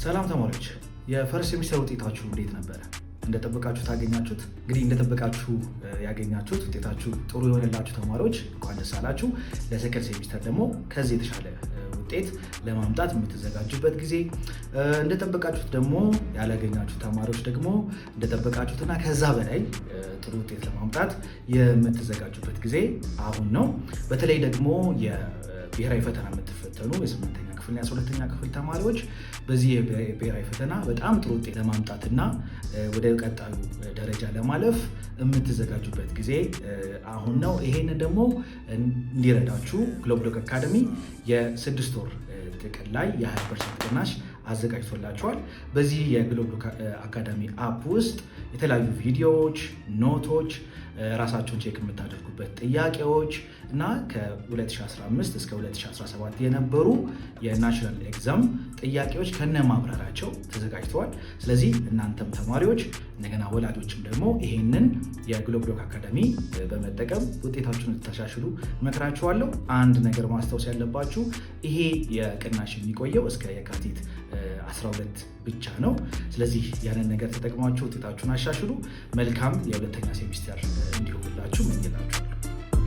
ሰላም ተማሪዎች፣ የፈርስት ሴሚስተር ውጤታችሁ እንዴት ነበረ? እንደጠበቃችሁ ታገኛችሁት? እንግዲህ እንደጠበቃችሁ ያገኛችሁት ውጤታችሁ ጥሩ የሆነላችሁ ተማሪዎች እንኳን ደስ አላችሁ። ለሰከንድ ሴሚስተር ደግሞ ከዚህ የተሻለ ውጤት ለማምጣት የምትዘጋጁበት ጊዜ፣ እንደጠበቃችሁት ደግሞ ያላገኛችሁ ተማሪዎች ደግሞ እንደጠበቃችሁትና ከዛ በላይ ጥሩ ውጤት ለማምጣት የምትዘጋጁበት ጊዜ አሁን ነው። በተለይ ደግሞ የብሔራዊ ፈተና የምትፈተኑ የ8ኛ ክፍልና የ12ኛ ክፍል ተማሪዎች በዚህ የብሔራዊ ፈተና በጣም ጥሩ ውጤት ለማምጣትና ወደ ቀጣዩ ደረጃ ለማለፍ የምትዘጋጁበት ጊዜ አሁን ነው። ይሄንን ደግሞ እንዲረዳችሁ ግሎብሎክ አካዳሚ የ6 ወር ጥቅል ላይ የ20% ቅናሽ አዘጋጅቶላችኋል። በዚህ የግሎብሎክ አካዳሚ አፕ ውስጥ የተለያዩ ቪዲዮዎች፣ ኖቶች፣ ራሳቸውን ቼክ የምታደርጉበት ጥያቄዎች እና ከ2015 እስከ 2017 የነበሩ የናሽናል ኤግዛም ጥያቄዎች ከነ ማብራሪያቸው ተዘጋጅተዋል። ስለዚህ እናንተም ተማሪዎች እንደገና ወላጆችም ደግሞ ይሄንን የግሎብሎክ አካዳሚ በመጠቀም ውጤታችሁን ልታሻሽሉ እመክራችኋለሁ። አንድ ነገር ማስታወስ ያለባችሁ ይሄ የቅናሽ የሚቆየው እስከ የካቲት 12 ብቻ ነው። ስለዚህ ያንን ነገር ተጠቅማችሁ ውጤታችሁን አሻሽሉ። መልካም የሁለተኛ ሴሚስተር እንዲሆንላችሁ እመኝላችኋለሁ።